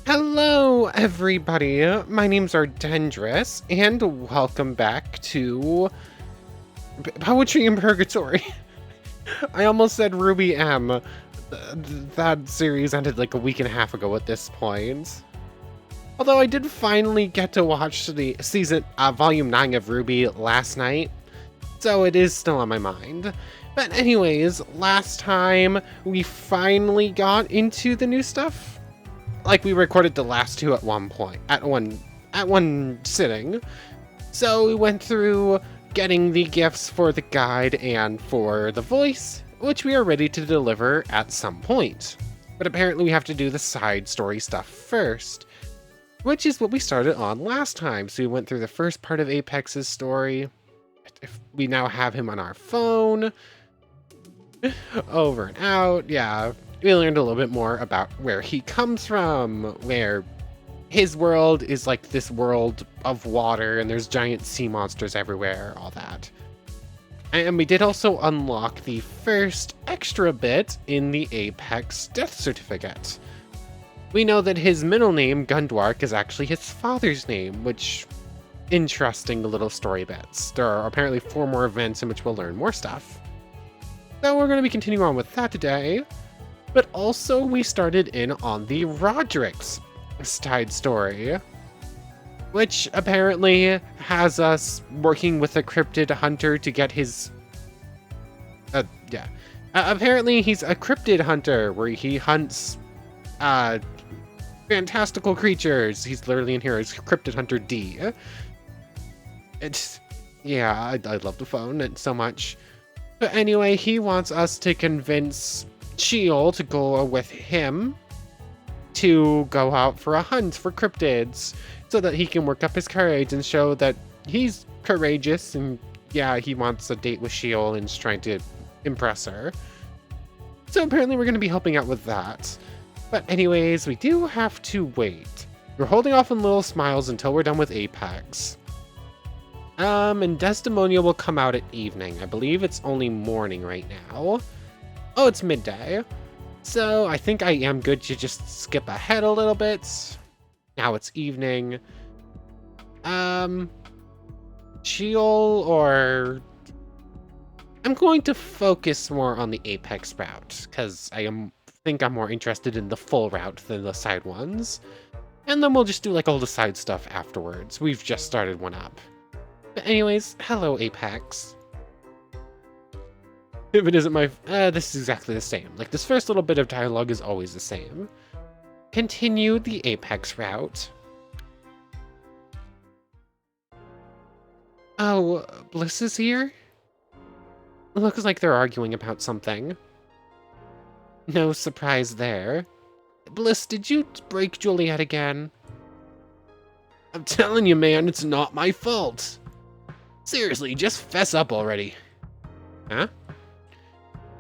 Hello, everybody. My name's Ardendris, and welcome back to Poetry in Purgatory. I almost said Ruby M. That series ended like a week and a half ago at this point. Although I did finally get to watch the volume 9 of Ruby last night, so it is still on my mind. But anyways, last time we finally got into the new stuff. Like, we recorded the last two at one sitting. So we went through getting the gifts for the guide and for the voice, which we are ready to deliver at some point. But apparently we have to do the side story stuff first, which is what we started on last time. So we went through the first part of Apex's story. We now have him on our phone. Over and out, yeah. We learned a little bit more about where he comes from, where his world is like this world of water and there's giant sea monsters everywhere, all that. And we did also unlock the first extra bit in the Apex death certificate. We know that his middle name, Gundwark, is actually his father's name, which interesting little story bits. There are apparently 4 more events in which we'll learn more stuff. So we're going to be continuing on with that today. But also, we started in on the Roderick's side story, which apparently has us working with a cryptid hunter to get his... apparently, he's a cryptid hunter where he hunts fantastical creatures. He's literally in here as Cryptid Hunter D. I love the phone so much. But anyway, he wants us to convince Sheol to go with him to go out for a hunt for cryptids so that he can work up his courage and show that he's courageous and he wants a date with Sheol and is trying to impress her. So apparently we're going to be helping out with that. But anyways, we do have to wait. We're holding off on Little Smiles until we're done with Apex. And Desdemonia will come out at evening. I believe it's only morning right now. Oh, it's midday. So I think I am good to just skip ahead a little bit. Now it's evening. Sheol or... I'm going to focus more on the Apex route, because think I'm more interested in the full route than the side ones. And then we'll just do like all the side stuff afterwards. We've just started one up. But anyways, hello Apex. If it isn't my... this is exactly the same. Like, this first little bit of dialogue is always the same. Continue the Apex route. Oh, Bliss is here? Looks like they're arguing about something. No surprise there. Bliss, did you break Juliet again? I'm telling you, man, it's not my fault. Seriously, just fess up already. Huh?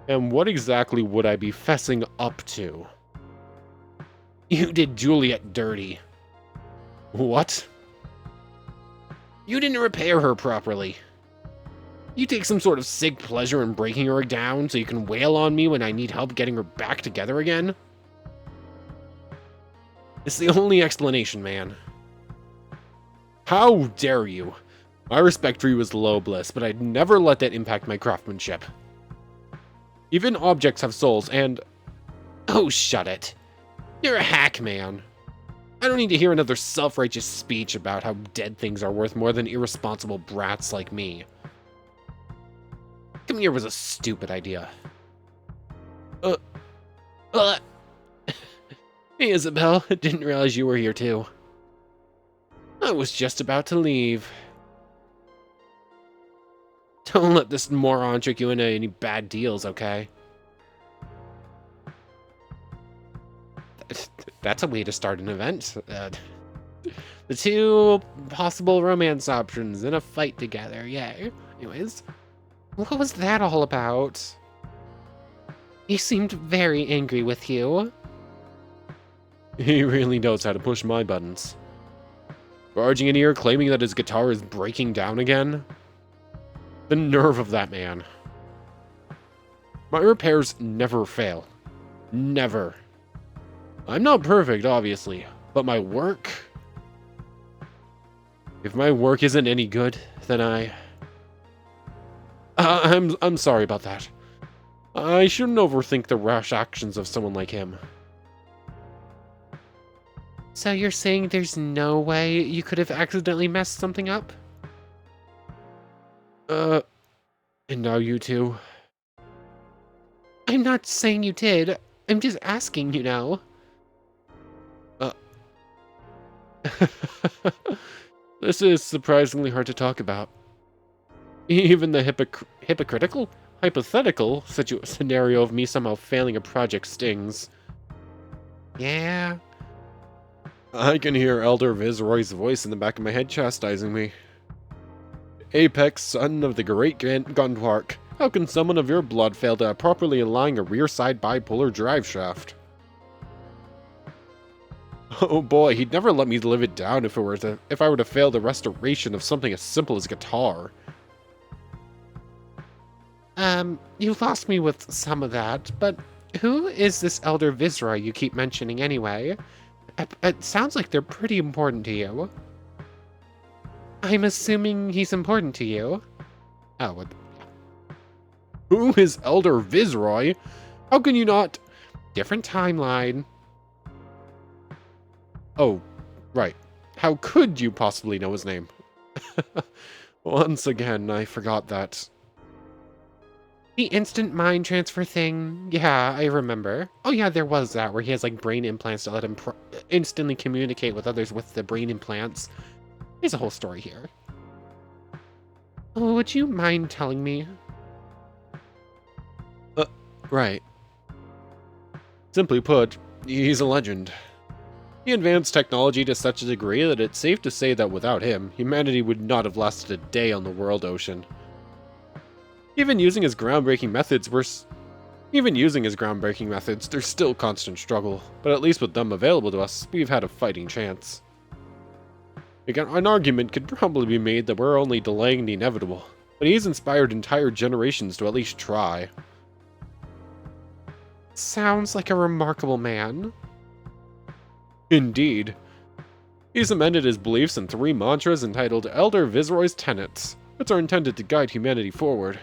And what exactly would I be fessing up to? You did Juliet dirty. What? You didn't repair her properly. You take some sort of sick pleasure in breaking her down so you can wail on me when I need help getting her back together again? It's the only explanation, man. How dare you? My respect for you is low, Bliss, but I'd never let that impact my craftsmanship. Even objects have souls, and... Oh, shut it. You're a hack, man. I don't need to hear another self-righteous speech about how dead things are worth more than irresponsible brats like me. Coming here was a stupid idea. Hey, Isabel, didn't realize you were here, too. I was just about to leave. Don't let this moron trick you into any bad deals, okay? That's a way to start an event. The 2 possible romance options in a fight together, yay. Anyways, what was that all about? He seemed very angry with you. He really knows how to push my buttons. Barging in here, claiming that his guitar is breaking down again? The nerve of that man. My repairs never fail. Never. I'm not perfect, obviously, But my work? If my work isn't any good, then I'm sorry about that. I shouldn't overthink the rash actions of someone like him. So you're saying there's no way you could have accidentally messed something up? And now you too. I'm not saying you did. I'm just asking, you know. This is surprisingly hard to talk about. Even the hypothetical scenario of me somehow failing a project stings. Yeah. I can hear Elder Vizroy's voice in the back of my head chastising me. Apex, son of the great Gundwark, how can someone of your blood fail to properly align a rear side bipolar drive shaft? Oh boy, he'd never let me live it down if I were to fail the restoration of something as simple as a guitar. You lost me with some of that, but who is this Elder Vizroy you keep mentioning anyway? It sounds like they're pretty important to you. I'm assuming he's important to you. Oh, what? Who is Elder Vizroy? How can you not? Different timeline. Oh, right. How could you possibly know his name? Once again, I forgot that. The instant mind transfer thing? Yeah, I remember. Oh yeah, there was that, where he has like brain implants to let him instantly communicate with others with the brain implants. There's a whole story here. Oh, would you mind telling me? Right. Simply put, he's a legend. He advanced technology to such a degree that it's safe to say that without him, humanity would not have lasted a day on the world ocean. Even using his groundbreaking methods, there's still constant struggle, but at least with them available to us, we've had a fighting chance. Again, an argument could probably be made that we're only delaying the inevitable, but he's inspired entire generations to at least try. Sounds like a remarkable man. Indeed. He's amended his beliefs in 3 mantras entitled Elder Vizroy's Tenets, which are intended to guide humanity forward.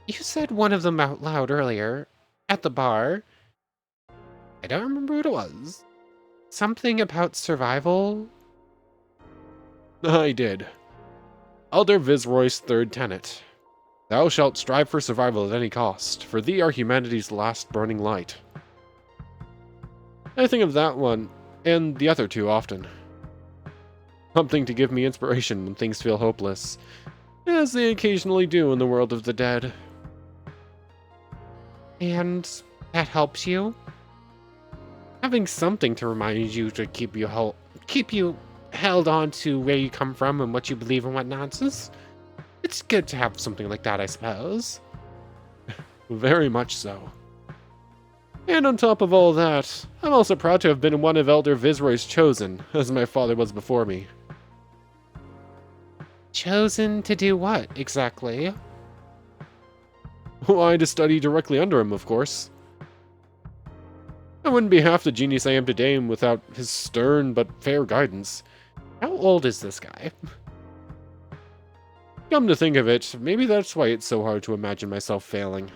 You said one of them out loud earlier, at the bar. I don't remember what it was. Something about survival? I did. Elder Vizroy's 3rd tenet. Thou shalt strive for survival at any cost, for thee are humanity's last burning light. I think of that one, and the other 2 often. Something to give me inspiration when things feel hopeless, as they occasionally do in the world of the dead. And that helps you? Having something to remind you to keep you held on to where you come from and what you believe and whatnot. It's good to have something like that, I suppose. Very much so. And on top of all that, I'm also proud to have been one of Elder Vizroy's chosen, as my father was before me. Chosen to do what, exactly? Why, to study directly under him, of course. I wouldn't be half the genius I am today without his stern but fair guidance. How old is this guy? Come to think of it, maybe that's why it's so hard to imagine myself failing.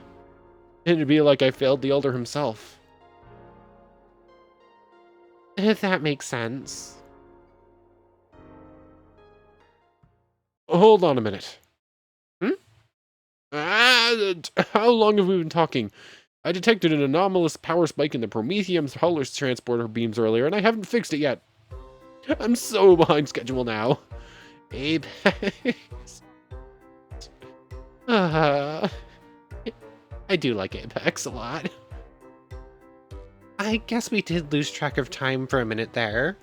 It'd be like I failed the Elder himself. That makes sense. Hold on a minute. How long have we been talking? I detected an anomalous power spike in the Prometheum's Howler's transporter beams earlier, and I haven't fixed it yet. I'm so behind schedule now. Apex. I do like Apex a lot. I guess we did lose track of time for a minute there.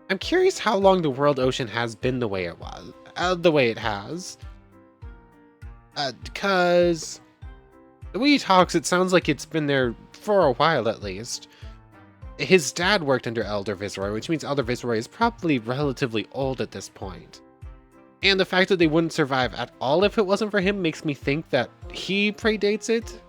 I'm curious how long the world ocean has been the way it was, the way it has. Because the way he talks, it sounds like it's been there for a while at least. His dad worked under Elder Vizroy, which means Elder Vizroy is probably relatively old at this point. And the fact that they wouldn't survive at all if it wasn't for him makes me think that he predates it.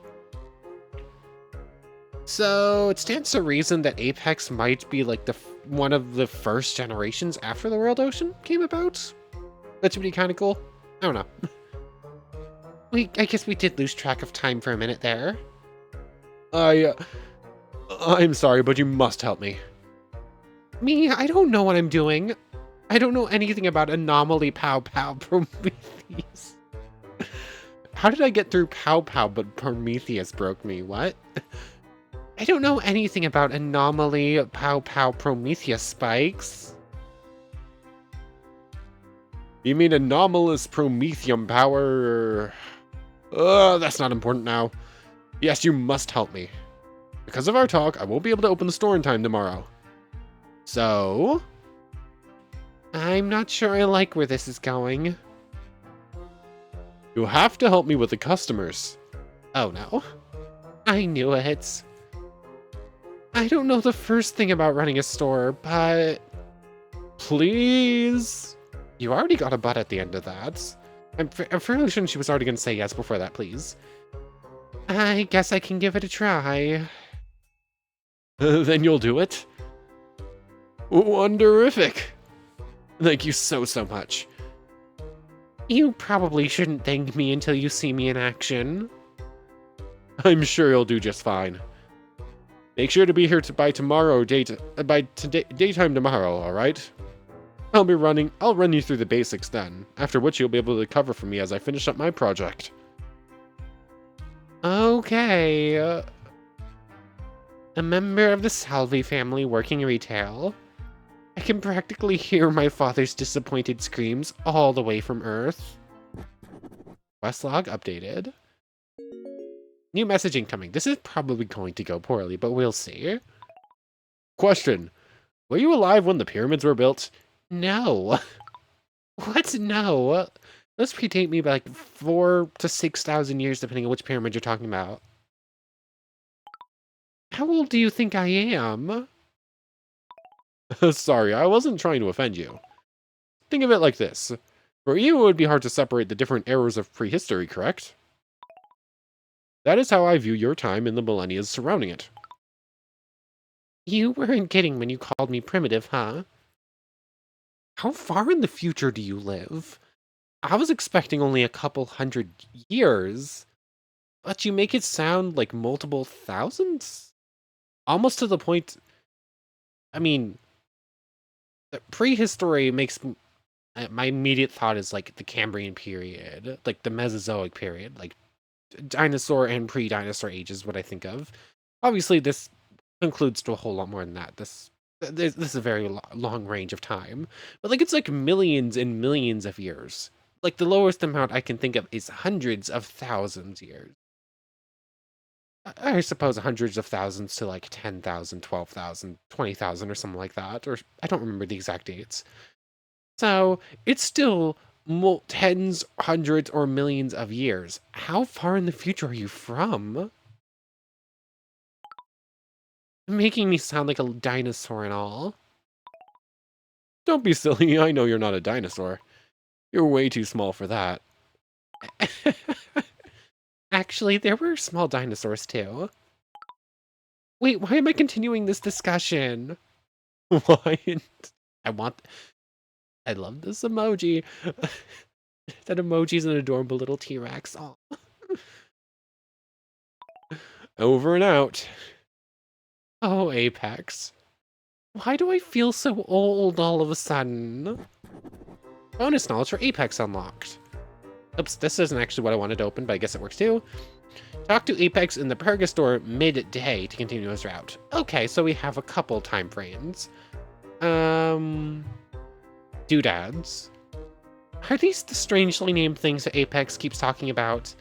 So it stands to reason that Apex might be like one of the first generations after the World Ocean came about. That should be kind of cool. I don't know. I guess we did lose track of time for a minute there. I'm sorry, but you must help me. Me? I don't know what I'm doing. I don't know anything about Anomaly Pow Pow Prometheus. How did I get through Pow Pow but Prometheus broke me? What? I don't know anything about Anomaly Pow Pow Prometheus spikes. You mean anomalous Prometheum power? That's not important now. Yes, you must help me. Because of our talk, I won't be able to open the store in time tomorrow. So... I'm not sure I like where this is going. You have to help me with the customers. Oh no. I knew it. I don't know the first thing about running a store, but... Please? You already got a butt at the end of that. I'm fairly sure she was already going to say yes before that, please. I guess I can give it a try. Then you'll do it? Wonderific! Thank you so much. You probably shouldn't thank me until you see me in action. I'm sure you'll do just fine. Make sure to be here by daytime tomorrow, alright? I'll run you through the basics then, after which you'll be able to cover for me as I finish up my project. Okay. A member of the Salvie family working retail. I can practically hear my father's disappointed screams all the way from Earth. Quest log updated. New message incoming. This is probably going to go poorly, but we'll see. Question. Were you alive when the pyramids were built? No. What? No. Those predate me by like 4,000 to 6,000 years, depending on which pyramid you're talking about. How old do you think I am? Sorry, I wasn't trying to offend you. Think of it like this. For you, it would be hard to separate the different eras of prehistory, correct? That is how I view your time in the millennia surrounding it. You weren't kidding when you called me primitive, huh? How far in the future do you live? I was expecting only a couple hundred years, but you make it sound like multiple thousands? Almost to the point... I mean... Prehistory makes... My immediate thought is like the Cambrian period, like the Mesozoic period, like dinosaur and pre-dinosaur age is what I think of. Obviously, this concludes to a whole lot more than that. This is a very long range of time, but like it's like millions and millions of years. Like the lowest amount I can think of is hundreds of thousands years. I suppose hundreds of thousands to like 10,000, 12,000, 20,000 or something like that, or I don't remember the exact dates. So it's still tens, hundreds, or millions of years. How far in the future are you from? Making me sound like a dinosaur and all. Don't be silly, I know you're not a dinosaur. You're way too small for that. Actually, there were small dinosaurs too. Wait, why am I continuing this discussion? Why? I love this emoji. That emoji is an adorable little T-Rex. Oh. Over and out. Oh, Apex. Why do I feel so old all of a sudden? Bonus knowledge for Apex unlocked. Oops, this isn't actually what I wanted to open, but I guess it works too. Talk to Apex in the Purgastore midday to continue his route. Okay, so we have a couple time frames. Doodads. Are these the strangely named things that Apex keeps talking about?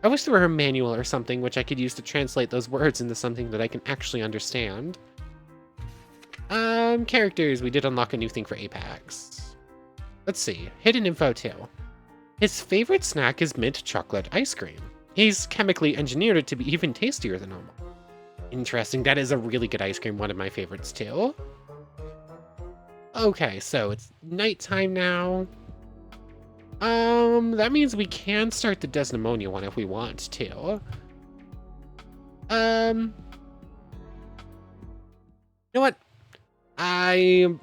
I wish there were a manual or something which I could use to translate those words into something that I can actually understand. Characters. We did unlock a new thing for Apex. Let's see. Hidden info too. His favorite snack is mint chocolate ice cream. He's chemically engineered it to be even tastier than normal. Interesting. That is a really good ice cream. One of my favorites too. Okay, so it's nighttime now. That means we can start the Desdemonia one if we want to. You know what? I'm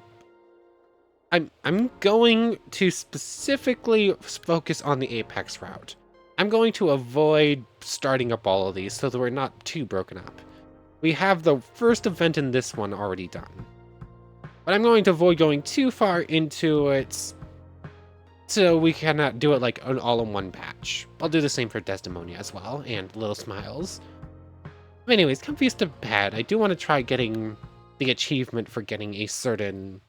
going to specifically focus on the Apex route. I'm going to avoid starting up all of these so that we're not too broken up. We have the first event in this one already done. But I'm going to avoid going too far into it so we cannot do it like an all-in-one patch. I'll do the same for Desdemonia as well, and Little Smiles. But anyways, Comfy's to bed. I do want to try getting the achievement for getting a certain...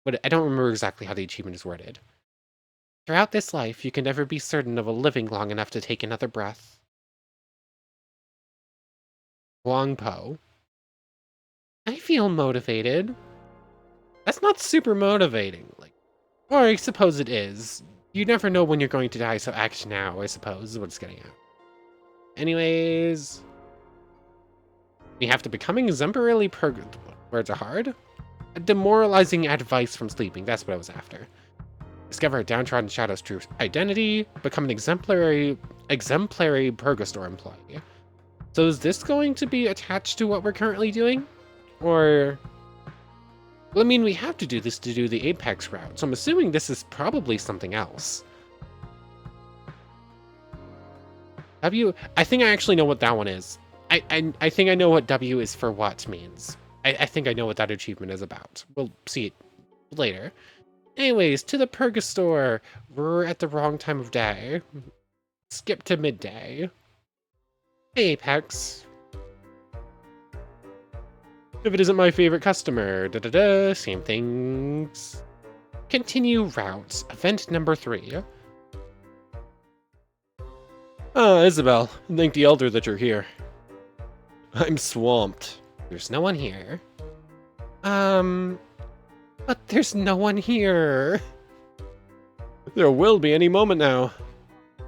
But I don't remember exactly how the achievement is worded. Throughout this life, you can never be certain of a living long enough to take another breath. Wong Po. I feel motivated. That's not super motivating. Or I suppose it is. You never know when you're going to die, so act now, I suppose, is what it's getting at. Anyways... We have to becoming exemplarily words are hard? Demoralizing advice from sleeping, that's what I was after. Discover a downtrodden shadow's true identity. Become an exemplary Purgastore employee. So is this going to be attached to what we're currently doing? Or... Well, I mean, we have to do this to do the Apex route, so I'm assuming this is probably something else. W... I think I actually know what that one is. I think I know what W is for what means. I think I know what that achievement is about. We'll see it later. Anyways, to the Purgastore. We're at the wrong time of day. Skip to midday. Apex. If it isn't my favorite customer, same things. Continue routes. Event number 3. Ah, Isobel. Thank the Elder that you're here. I'm swamped. There's no one here. But there's no one here. There will be any moment now.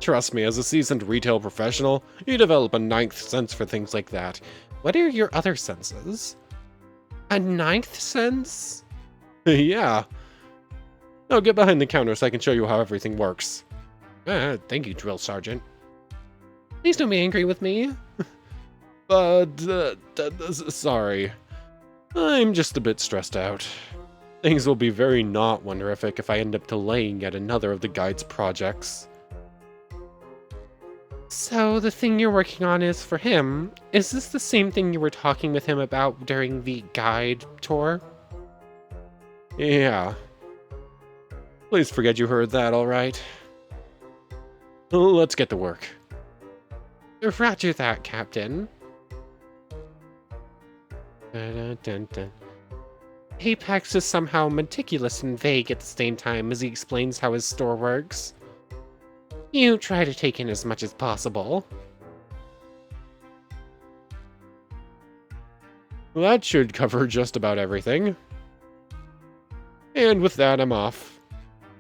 Trust me, as a seasoned retail professional, you develop a 9th sense for things like that. What are your other senses? A 9th sense? Yeah. Now get behind the counter so I can show you how everything works. Thank you, Drill Sergeant. Please don't be angry with me. Sorry. I'm just a bit stressed out. Things will be very not wonderific if I end up delaying yet another of the guide's projects. So the thing you're working on is for him. Is this the same thing you were talking with him about during the guide tour? Yeah. Please forget you heard that, alright? Let's get to work. Roger that, Captain. Dun, dun, dun. Apex is somehow meticulous and vague at the same time as he explains how his store works. You try to take in as much as possible. That should cover just about everything. And with that, I'm off.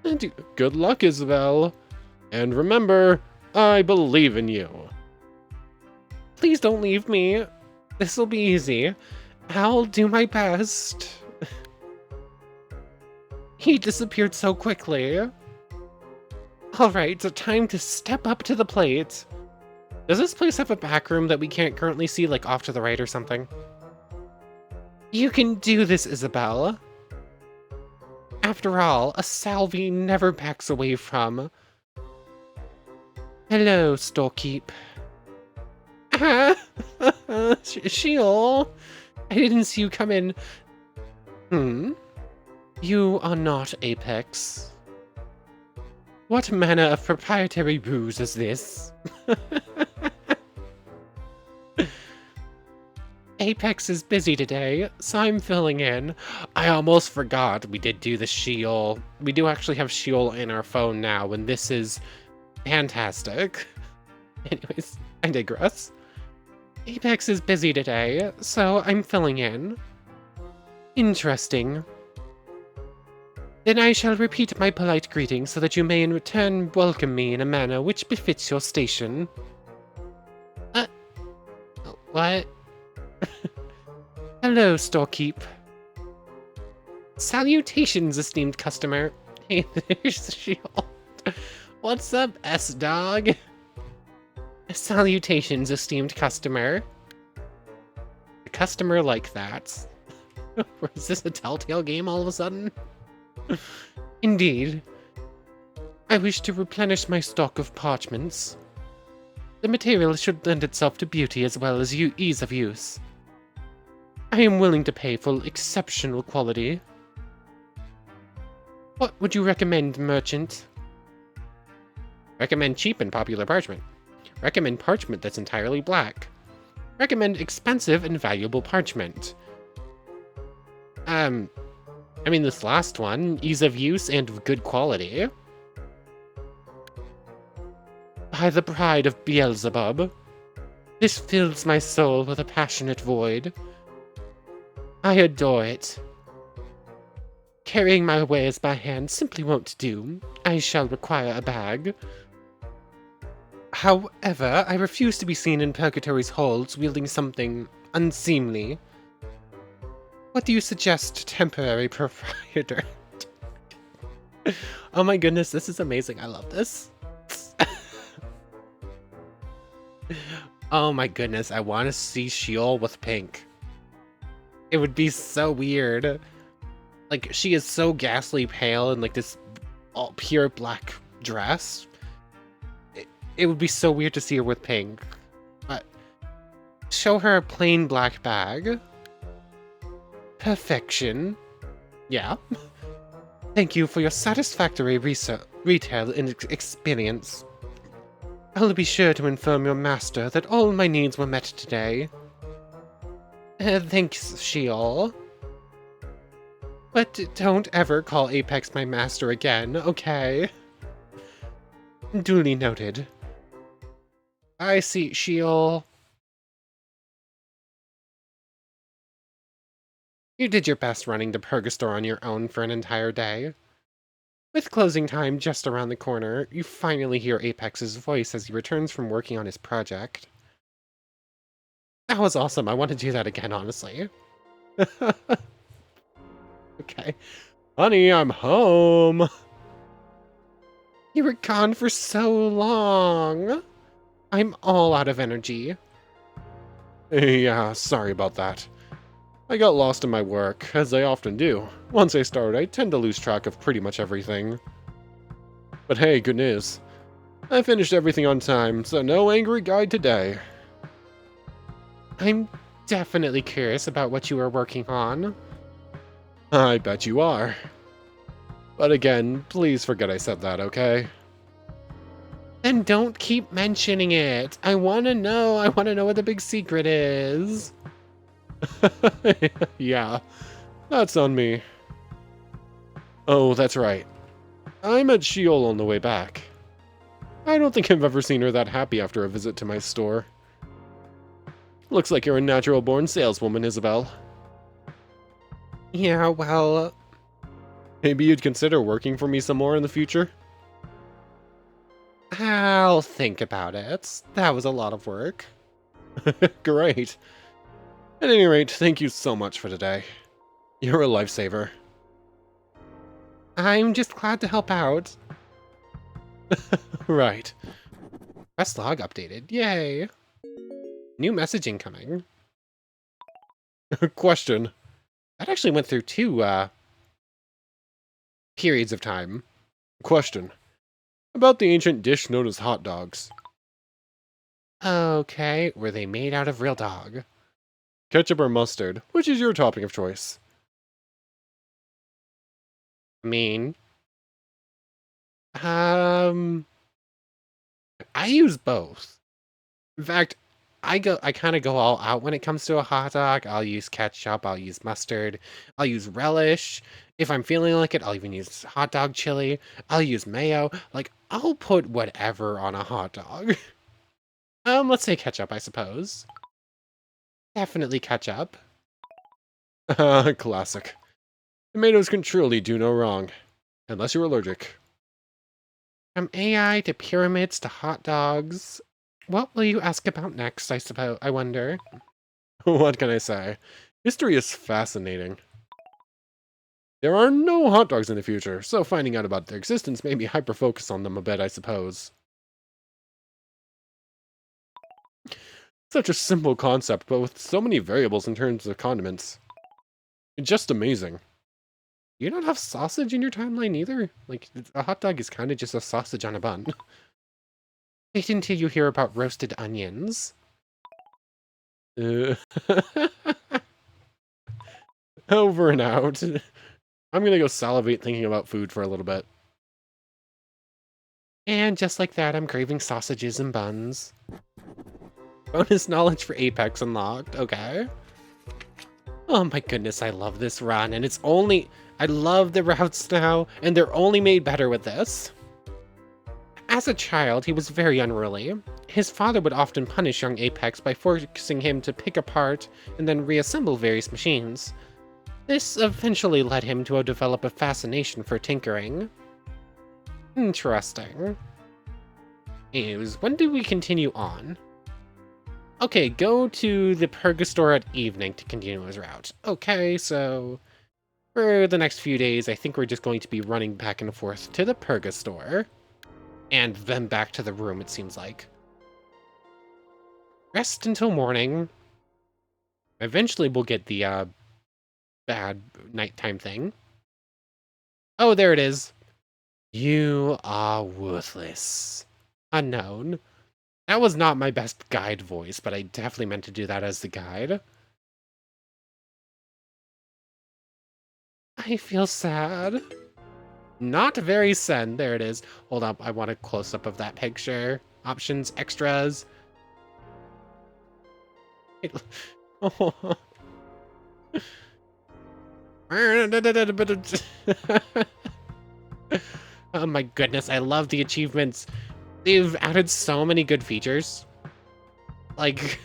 And good luck, Isobel. And remember, I believe in you. Please don't leave me. This'll be easy. I'll do my best. He disappeared so quickly. Alright, so time to step up to the plate. Does this place have a back room that we can't currently see, like off to the right or something? You can do this, Isobel. After all, a Salvie never backs away from. Hello, storekeep. Sheol, I didn't see you come in. You are not Apex. What manner of proprietary ruse is this? Apex is busy today, so I'm filling in. I almost forgot we did do the Sheol. We do actually have Sheol in our phone now, and this is fantastic. Anyways, I digress. Apex is busy today, so I'm filling in. Interesting. Then I shall repeat my polite greeting so that you may in return welcome me in a manner which befits your station. What? Hello, storekeep. Salutations, esteemed customer. Hey, there's the Shield. What's up, S-Dog? Salutations, esteemed customer. customer like that. Is this a Telltale game all of a sudden? Indeed. I wish to replenish my stock of parchments. The material should lend itself to beauty as well as ease of use. I am willing to pay for exceptional quality. What would you recommend, merchant? Recommend cheap and popular parchment. Recommend parchment that's entirely black. Recommend expensive and valuable parchment. I mean, this last one, ease of use and good quality. By the pride of Beelzebub, this fills my soul with a passionate void. I adore it. Carrying my wares by hand simply won't do. I shall require a bag. However, I refuse to be seen in Purgatory's halls wielding something unseemly. What do you suggest, temporary proprietor? Oh my goodness, this is amazing. I love this. Oh my goodness, I want to see Sheol with pink. It would be so weird. Like, she is so ghastly pale in like this all pure black dress. It would be so weird to see her with pink. But show her a plain black bag. Perfection. Yeah. Thank you for your satisfactory retail experience. I'll be sure to inform your master that all my needs were met today. Thanks, Sheol. But don't ever call Apex my master again, okay? Duly noted. I see, Sheol. You did your best running the Purgastore on your own for an entire day. With closing time just around the corner, you finally hear Apex's voice as he returns from working on his project. That was awesome. I want to do that again, honestly. Okay. Honey, I'm home. You were gone for so long. I'm all out of energy. Yeah, sorry about that. I got lost in my work, as I often do. Once I start, I tend to lose track of pretty much everything. But hey, good news. I finished everything on time, so no angry guide today. I'm definitely curious about what you were working on. I bet you are. But again, please forget I said that, okay? Then don't keep mentioning it. I want to know. I want to know what the big secret is. Yeah, that's on me. Oh, that's right. I met Sheol on the way back. I don't think I've ever seen her that happy after a visit to my store. Looks like you're a natural-born saleswoman, Isobel. Yeah, well... Maybe you'd consider working for me some more in the future? I'll think about it. That was a lot of work. Great. At any rate, thank you so much for today. You're a lifesaver. I'm just glad to help out. Right. Quest log updated. Yay. New message incoming. Question. That actually went through 2, periods of time. Question. About the ancient dish known as hot dogs. Okay, were they made out of real dog? Ketchup or mustard? Which is your topping of choice? I mean... I use both. In fact, I kind of go all out when it comes to a hot dog. I'll use ketchup, I'll use mustard, I'll use relish. If I'm feeling like it, I'll even use hot dog chili. I'll use mayo. Like, I'll put whatever on a hot dog. Let's say ketchup, I suppose. Definitely ketchup. Classic. Tomatoes can truly do no wrong. Unless you're allergic. From AI to pyramids to hot dogs. What will you ask about next, I wonder? What can I say? History is fascinating. There are no hot dogs in the future, so finding out about their existence made me hyper-focus on them a bit, I suppose. Such a simple concept, but with so many variables in terms of condiments. It's just amazing. You don't have sausage in your timeline either? Like, a hot dog is kind of just a sausage on a bun. Wait until you hear about roasted onions. Over and out. I'm gonna go salivate thinking about food for a little bit. And just like that, I'm craving sausages and buns. Bonus knowledge for Apex unlocked. Okay. Oh my goodness, I love this run, and it's only... I love the routes now, and they're only made better with this. As a child, he was very unruly. His father would often punish young Apex by forcing him to pick apart and then reassemble various machines. This eventually led him to develop a fascination for tinkering. Interesting. Anyways, when do we continue on? Okay, go to the Purgastore at evening to continue his route. Okay, so for the next few days, I think we're just going to be running back and forth to the Purgastore. And then back to the room, it seems like. Rest until morning. Eventually we'll get the bad nighttime thing. Oh, there it is. You are worthless. Unknown. That was not my best guide voice, but I definitely meant to do that as the guide. I feel sad. Not very sad. There it is. Hold up, I want a close-up of that picture. Options, extras. Oh. Oh my goodness, I love the achievements. They've added so many good features. Like,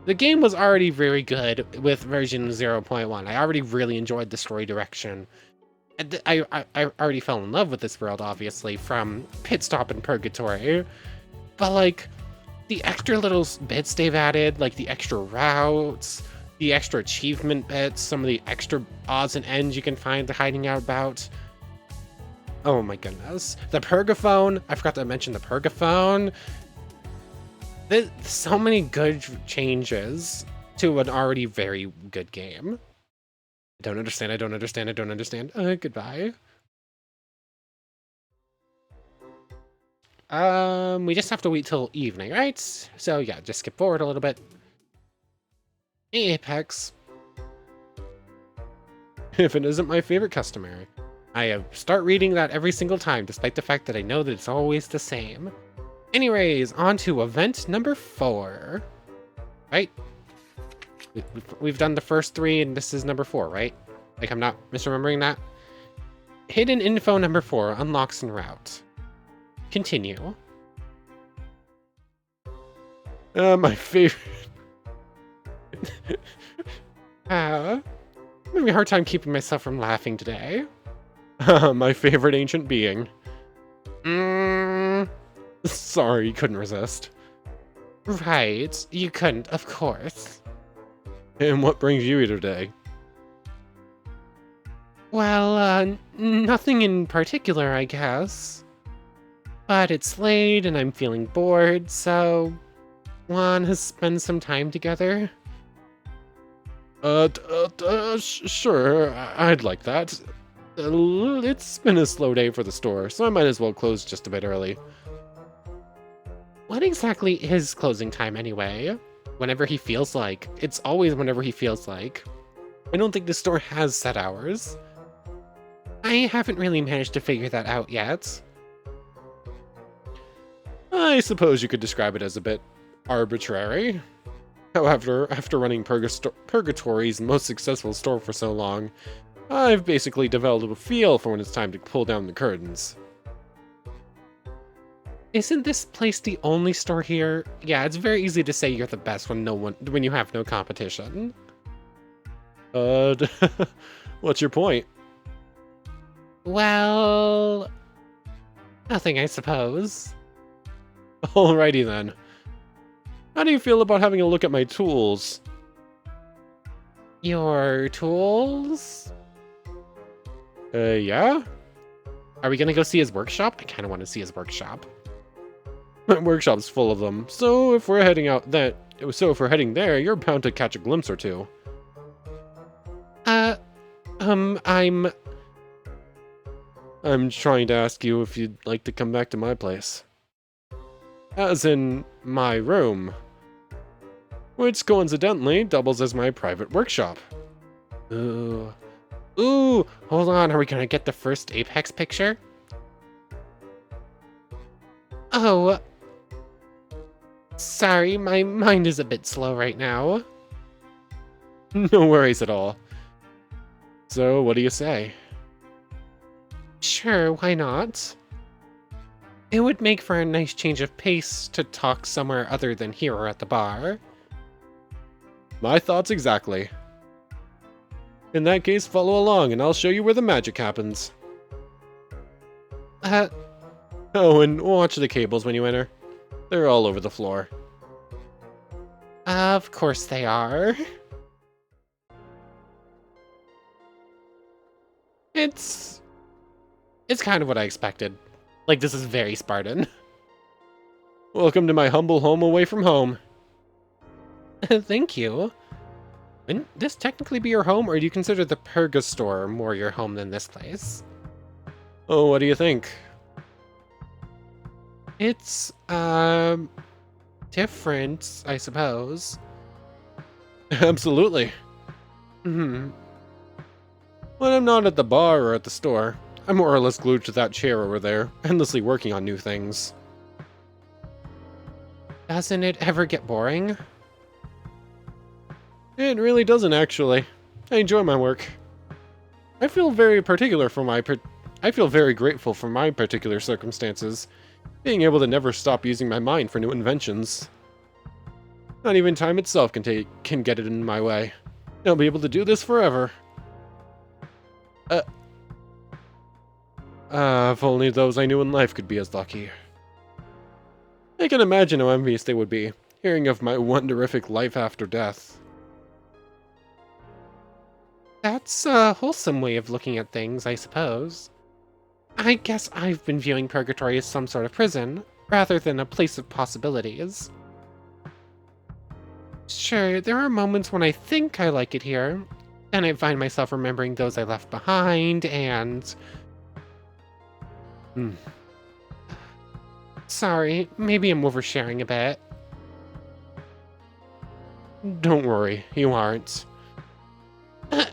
the game was already very good with version 0.1. I already really enjoyed the story direction. And I already fell in love with this world, obviously, from Pitstop and Purgatory. But, like, the extra little bits they've added, like the extra routes, the extra achievement bits, some of the extra odds and ends you can find hiding out about. Oh my goodness. The Purgaphone. I forgot to mention the Purgaphone. There's so many good changes to an already very good game. I don't understand, I don't understand, I don't understand. Goodbye. We just have to wait till evening, right? So yeah, just skip forward a little bit. Apex. If it isn't my favorite customer. I start reading that every single time, despite the fact that I know that it's always the same. Anyways, on to event number 4. Right? We've done the first 3, and this is number 4, right? Like, I'm not misremembering that? Hidden info number 4 unlocks en route. Continue. My favorite... I'm having a hard time keeping myself from laughing today. My favorite ancient being. Sorry, couldn't resist. Right, you couldn't, of course. And what brings you here today? Well, nothing in particular, I guess. But it's late and I'm feeling bored, so... wanna spend some time together? Sure, I'd like that. It's been a slow day for the store, so I might as well close just a bit early. What exactly is closing time anyway? Whenever he feels like. It's always whenever he feels like. I don't think the store has set hours. I haven't really managed to figure that out yet. I suppose you could describe it as a bit arbitrary. However, after running Purgatory's most successful store for so long, I've basically developed a feel for when it's time to pull down the curtains. Isn't this place the only store here? Yeah, it's very easy to say you're the best when you have no competition. What's your point? Well, nothing, I suppose. Alrighty then. How do you feel about having a look at my tools? Your tools? Yeah? Are we gonna go see his workshop? I kinda wanna see his workshop. My workshop's full of them, so if we're heading there, you're bound to catch a glimpse or two. Uh, um, I'm... I'm trying to ask you if you'd like to come back to my place. As in, my room. Which, coincidentally, doubles as my private workshop. Ooh. Ooh, hold on, are we gonna get the first Apex picture? Oh, sorry, my mind is a bit slow right now. No worries at all. So, what do you say? Sure, why not? It would make for a nice change of pace to talk somewhere other than here or at the bar. My thoughts exactly. In that case, follow along and I'll show you where the magic happens. Oh, and watch the cables when you enter. They're all over the floor. Of course they are. It's kind of what I expected. Like, this is very Spartan. Welcome to my humble home away from home. Thank you. Wouldn't this technically be your home, or do you consider the Purgastore more your home than this place? Oh, what do you think? It's, different, I suppose. Absolutely. Hmm. When I'm not at the bar or at the store, I'm more or less glued to that chair over there, endlessly working on new things. Doesn't it ever get boring? It really doesn't, actually. I enjoy my work. I feel very grateful for my particular circumstances, being able to never stop using my mind for new inventions. Not even time itself can get it in my way. I'll be able to do this forever. If only those I knew in life could be as lucky. I can imagine how envious they would be, hearing of my wonderific life after death. That's a wholesome way of looking at things, I suppose. I guess I've been viewing Purgatory as some sort of prison, rather than a place of possibilities. Sure, there are moments when I think I like it here, then I find myself remembering those I left behind, and... Sorry, maybe I'm oversharing a bit. Don't worry, you aren't.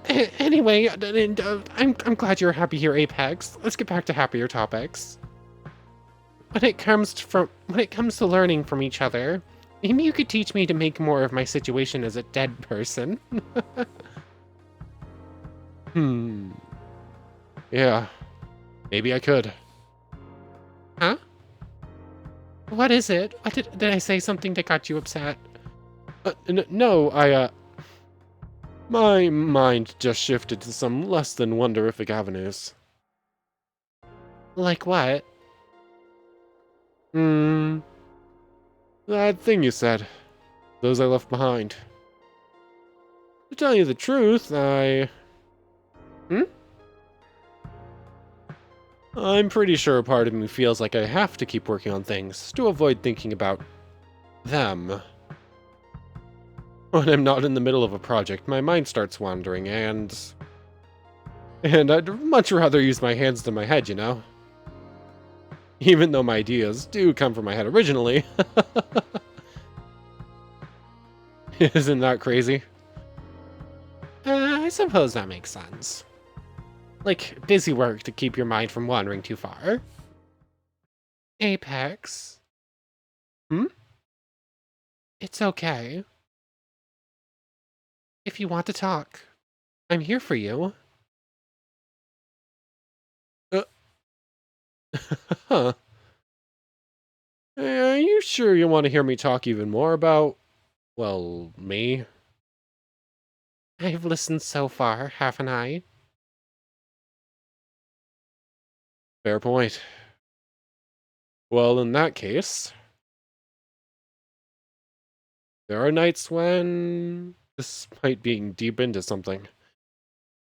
Anyway, I'm glad you're happy here, Apex. Let's get back to happier topics. When it comes to learning from each other, maybe you could teach me to make more of my situation as a dead person. Yeah, maybe I could. Huh? What is it? What did I say something that got you upset? No, my mind just shifted to some less than wonderific avenues. Like what? That thing you said. Those I left behind. To tell you the truth, I'm pretty sure a part of me feels like I have to keep working on things to avoid thinking about them. When I'm not in the middle of a project, my mind starts wandering, and I'd much rather use my hands than my head, you know? Even though my ideas do come from my head originally. Isn't that crazy? I suppose that makes sense. Like, busy work to keep your mind from wandering too far. Apex? It's okay. If you want to talk, I'm here for you. Huh. Are you sure you want to hear me talk even more about, well, me? I've listened so far, haven't I? Fair point. Well, in that case, there are nights when, despite being deep into something,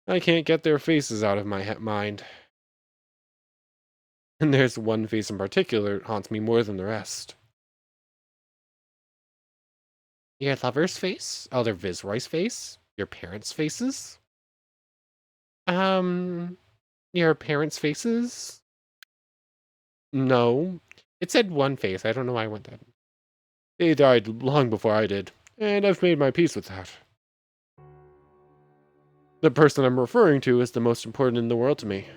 I can't get their faces out of my mind. And there's one face in particular that haunts me more than the rest. Your lover's face? Elder Vizroy's face? Your parents' faces? Um, your parents' faces? No. It said one face. I don't know why I went that. They died long before I did, and I've made my peace with that. The person I'm referring to is the most important in the world to me.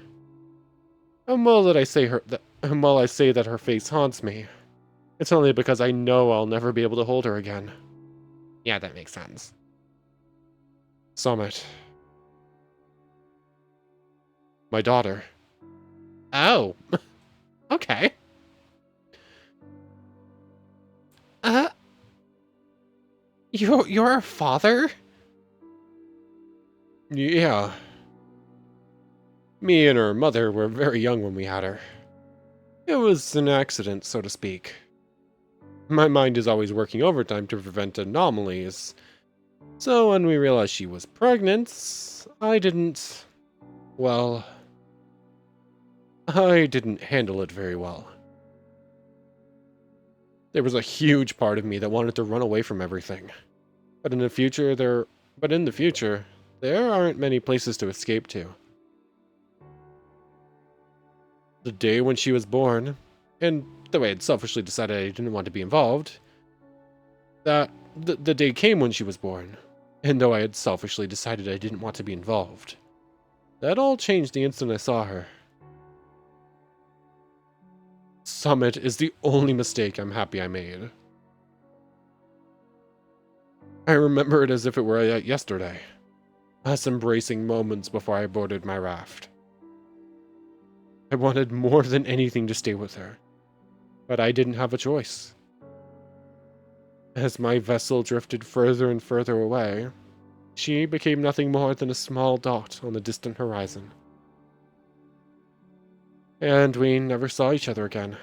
And while I say that her face haunts me, it's only because I know I'll never be able to hold her again. Yeah, that makes sense. Summit. My daughter. Oh. Okay. Uh, you're a father? Yeah. Me and her mother were very young when we had her. It was an accident, so to speak. My mind is always working overtime to prevent anomalies. So when we realized she was pregnant, well, I didn't handle it very well. There was a huge part of me that wanted to run away from everything. But in the future, there aren't many places to escape to. The day when she was born, and though I had selfishly decided I didn't want to be involved, the day came when she was born, and though I had selfishly decided I didn't want to be involved, that all changed the instant I saw her. Summit is the only mistake I'm happy I made. I remember it as if it were yesterday, us embracing moments before I boarded my raft. I wanted more than anything to stay with her, but I didn't have a choice. As my vessel drifted further and further away, she became nothing more than a small dot on the distant horizon. And we never saw each other again.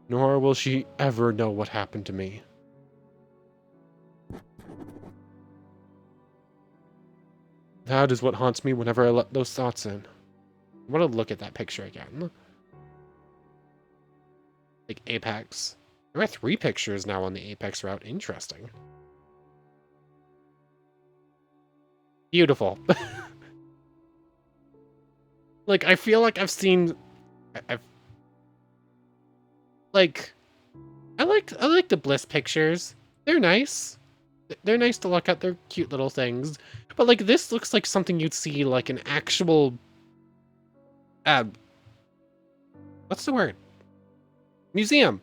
Nor will she ever know what happened to me. That is what haunts me whenever I let those thoughts in. I want to look at that picture again. Like Apex. There are 3 pictures now on the Apex route. Interesting. Beautiful. Like, I feel like I've seen... I've... Like... I like the Bliss pictures. They're nice. They're nice to look at. They're cute little things. But, like, this looks like something you'd see, like, an actual... what's the word? Museum.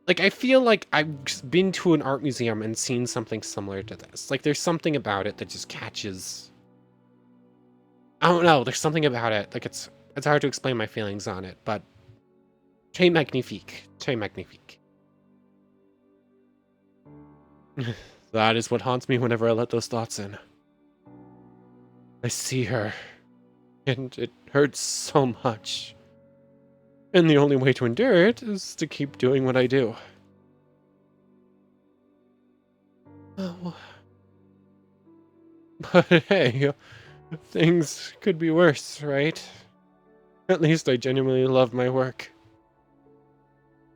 Like, I feel like I've been to an art museum and seen something similar to this. Like, there's something about it that just catches... I don't know, there's something about it. Like, it's hard to explain my feelings on it, but... Très magnifique. Très magnifique. That is what haunts me whenever I let those thoughts in. I see her, and it hurts so much. And the only way to endure it is to keep doing what I do. Oh. But hey, things could be worse, right? At least I genuinely love my work.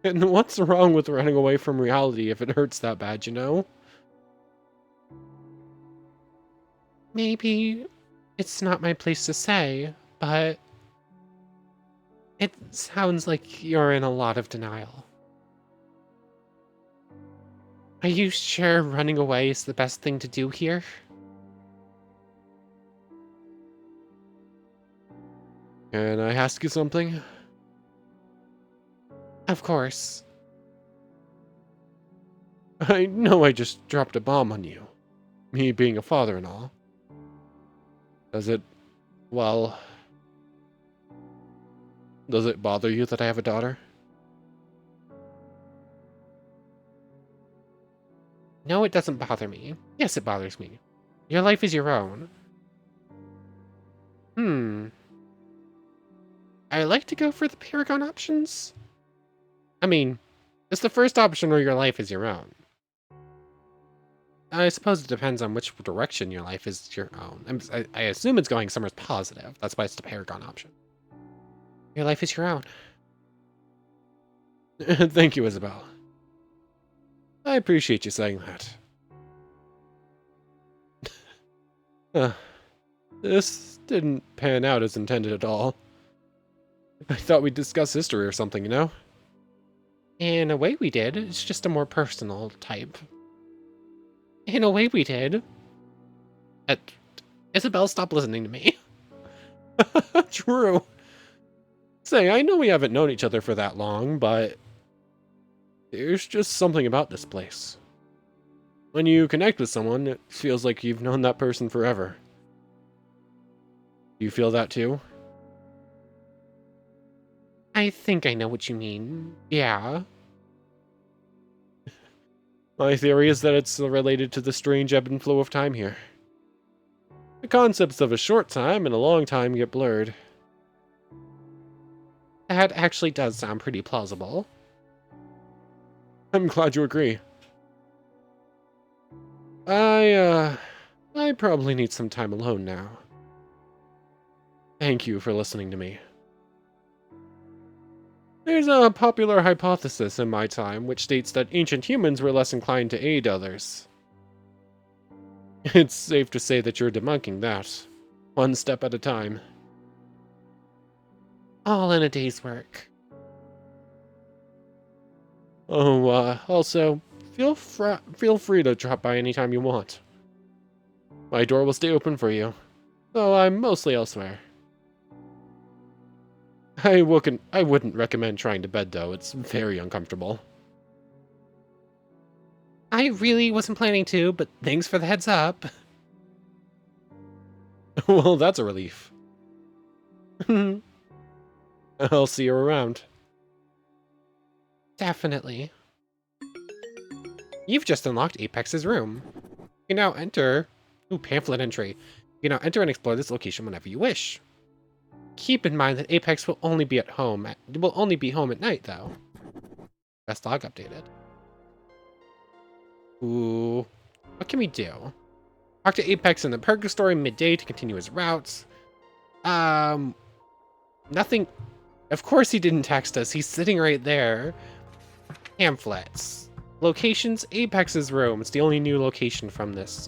And what's wrong with running away from reality if it hurts that bad, you know? Maybe it's not my place to say, but it sounds like you're in a lot of denial. Are you sure running away is the best thing to do here? Can I ask you something? Of course. I know I just dropped a bomb on you. Me being a father and all. Well... Does it bother you that I have a daughter? No, it doesn't bother me. Yes, it bothers me. Your life is your own. I like to go for the Paragon options. I mean, it's the first option where your life is your own. I suppose it depends on which direction your life is your own. I assume it's going somewhere positive. That's why it's the Paragon option. Your life is your own. Thank you, Isobel. I appreciate you saying that. This didn't pan out as intended at all. I thought we'd discuss history or something, you know? In a way we did. It's just a more personal type. In a way we did. Isobel, stop listening to me. True. Say, I know we haven't known each other for that long, but there's just something about this place. When you connect with someone, it feels like you've known that person forever. Do you feel that too? I think I know what you mean. Yeah. My theory is that it's related to the strange ebb and flow of time here. The concepts of a short time and a long time get blurred. That actually does sound pretty plausible. I'm glad you agree. I probably need some time alone now. Thank you for listening to me. There's a popular hypothesis in my time which states that ancient humans were less inclined to aid others. It's safe to say that you're debunking that, one step at a time. All in a day's work. Oh, also, feel free to drop by anytime you want. My door will stay open for you, though I'm mostly elsewhere. I wouldn't recommend trying to bed, though. It's very uncomfortable. I really wasn't planning to, but thanks for the heads up. Well, that's a relief. I'll see you around. Definitely. You've just unlocked Apex's room. You can now enter... Ooh, pamphlet entry. You can now enter and explore this location whenever you wish. Keep in mind that Apex will only be home at night, though. Best log updated. Ooh. What can we do? Talk to Apex in the Purgastore midday to continue his routes. Nothing... Of course he didn't text us. He's sitting right there. Pamphlets. Locations, Apex's room. It's the only new location from this,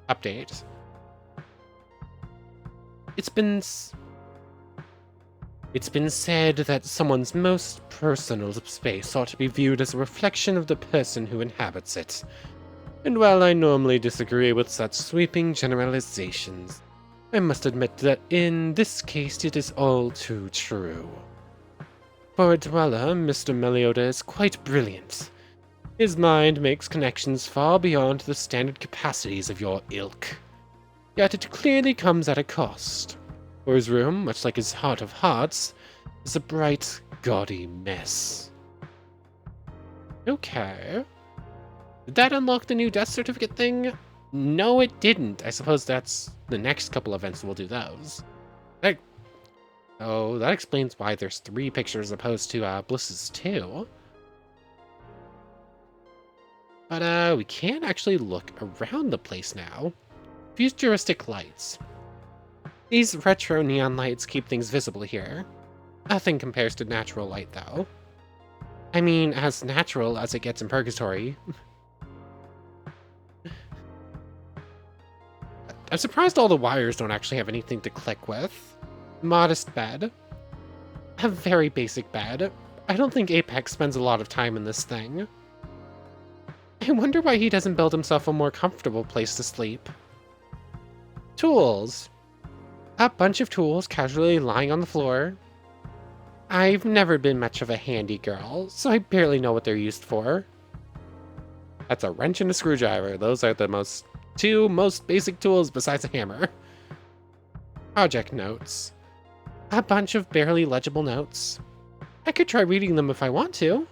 update. It's been said that someone's most personal space ought to be viewed as a reflection of the person who inhabits it. And while I normally disagree with such sweeping generalizations, I must admit that in this case it is all too true. For a dweller, Mr. Melioda is quite brilliant. His mind makes connections far beyond the standard capacities of your ilk. Yet it clearly comes at a cost. For his room, much like his heart of hearts, is a bright, gaudy mess. Okay. Did that unlock the new death certificate thing? No, it didn't. I suppose that's the next couple events we'll do those. Oh, that explains why there's 3 pictures opposed to Bliss's 2. But we can actually look around the place now. Futuristic lights. These retro neon lights keep things visible here. Nothing compares to natural light, though. I mean, as natural as it gets in Purgatory. I'm surprised all the wires don't actually have anything to click with. Modest bed. A very basic bed. I don't think Apex spends a lot of time in this thing. I wonder why he doesn't build himself a more comfortable place to sleep. Tools. A bunch of tools casually lying on the floor. I've never been much of a handy girl, so I barely know what they're used for. That's a wrench and a screwdriver. Those are the 2 most basic tools besides a hammer. Project notes. A bunch of barely legible notes. I could try reading them if I want to.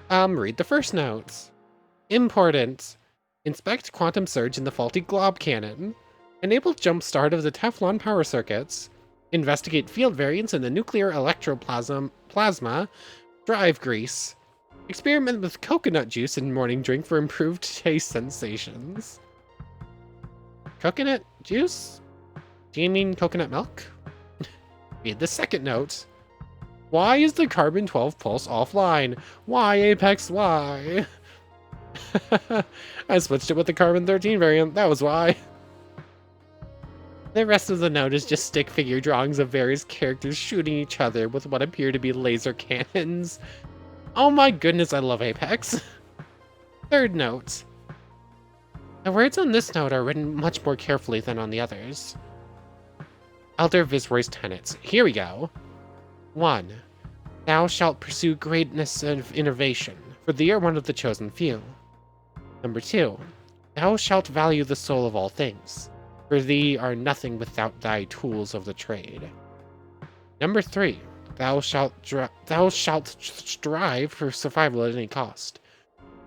Read the first notes. Important. Inspect quantum surge in the faulty glob cannon. Enable jump start of the Teflon power circuits. Investigate field variants in the nuclear plasma. Drive grease. Experiment with coconut juice in morning drink for improved taste sensations. Coconut juice? Do you mean coconut milk? Read the second note. Why is the Carbon 12 pulse offline? Why, Apex, why? I switched it with the Carbon 13 variant, that was why. The rest of the note is just stick figure drawings of various characters shooting each other with what appear to be laser cannons. Oh my goodness, I love Apex. Third note. The words on this note are written much more carefully than on the others. Elder Viceroy's tenets. Here we go. 1. Thou shalt pursue greatness of innovation, for thee are one of the chosen few. Number 2. Thou shalt value the soul of all things, for thee are nothing without thy tools of the trade. Number 3. Thou shalt strive for survival at any cost,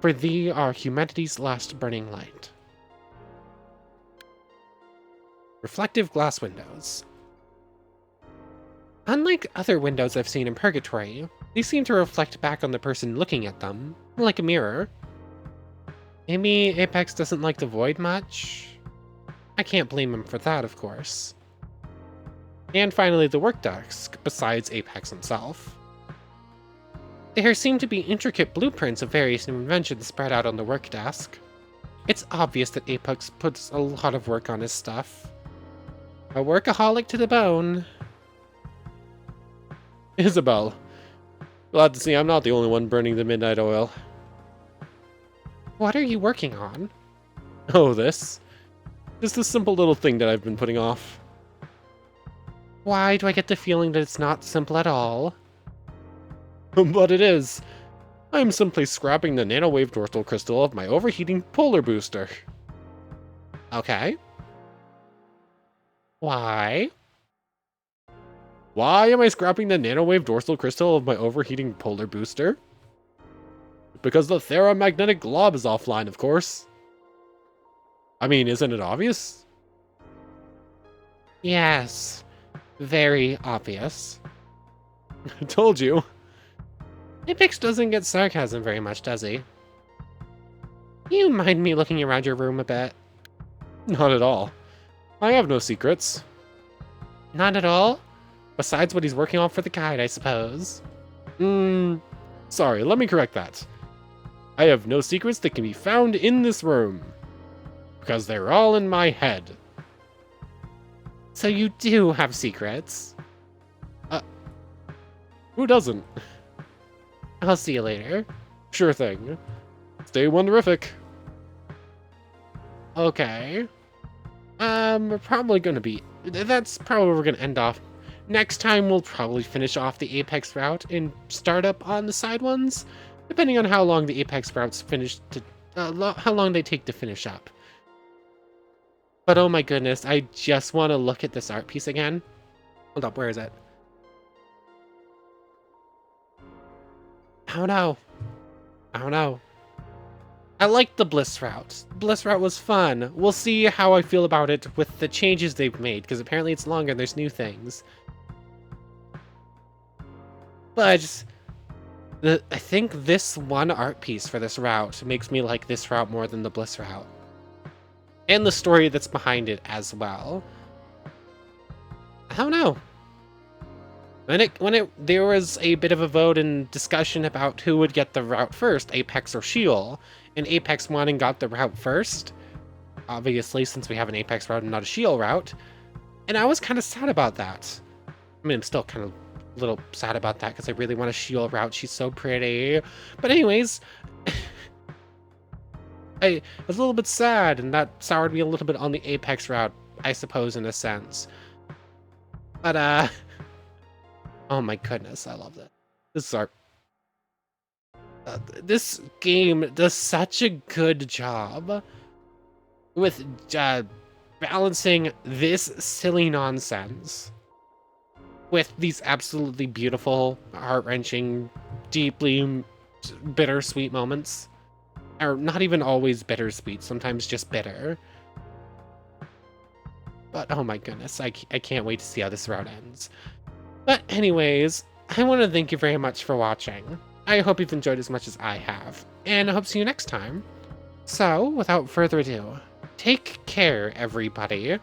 for thee are humanity's last burning light. Reflective glass windows. Unlike other windows I've seen in Purgatory, these seem to reflect back on the person looking at them, like a mirror. Maybe Apex doesn't like the void much? I can't blame him for that, of course. And finally, the work desk, besides Apex himself. There seem to be intricate blueprints of various new inventions spread out on the work desk. It's obvious that Apex puts a lot of work on his stuff. A workaholic to the bone. Isobel. Glad to see I'm not the only one burning the midnight oil. What are you working on? Oh, this? Just a simple little thing that I've been putting off. Why do I get the feeling that it's not simple at all? But it is. I'm simply scrapping the nanowave dorsal crystal of my overheating polar booster. Okay. Why? Why am I scrapping the nanowave dorsal crystal of my overheating polar booster? Because the theramagnetic glob is offline, of course. I mean, isn't it obvious? Yes. Very obvious. I told you. Apex doesn't get sarcasm very much, does he? You mind me looking around your room a bit? Not at all. I have no secrets. Not at all? Besides what he's working on for the guide, I suppose. Sorry, let me correct that. I have no secrets that can be found in this room. Because they're all in my head. So you do have secrets? Who doesn't? I'll see you later. Sure thing. Stay wonderific. Okay. We're probably gonna be... That's probably where we're gonna end off. Next time, we'll probably finish off the Apex route and start up on the side ones, depending on how long the Apex routes finish to... how long they take to finish up. But oh my goodness, I just want to look at this art piece again. Hold up, where is it? I don't know. I don't know. I liked the Bliss route. Bliss route was fun. We'll see how I feel about it with the changes they've made, because apparently it's longer and there's new things. But I think this one art piece for this route makes me like this route more than the Bliss route. And the story that's behind it as well. I don't know. There was a bit of a vote and discussion about who would get the route first, Apex or Sheol, and Apex won and got the route first. Obviously, since we have an Apex route and not a Sheol route. And I was kind of sad about that. I mean, I'm still kind of a little sad about that because I really want a Sheol route. She's so pretty. But anyways, I was a little bit sad, and that soured me a little bit on the Apex route, I suppose, in a sense. But, oh my goodness, I love that. This is our... this game does such a good job with balancing this silly nonsense with these absolutely beautiful, heart-wrenching, deeply bittersweet moments. Or not even always bittersweet, sometimes just bitter. But oh my goodness, I can't wait to see how this route ends. But anyways, I want to thank you very much for watching. I hope you've enjoyed as much as I have, and I hope to see you next time. So, without further ado, take care, everybody.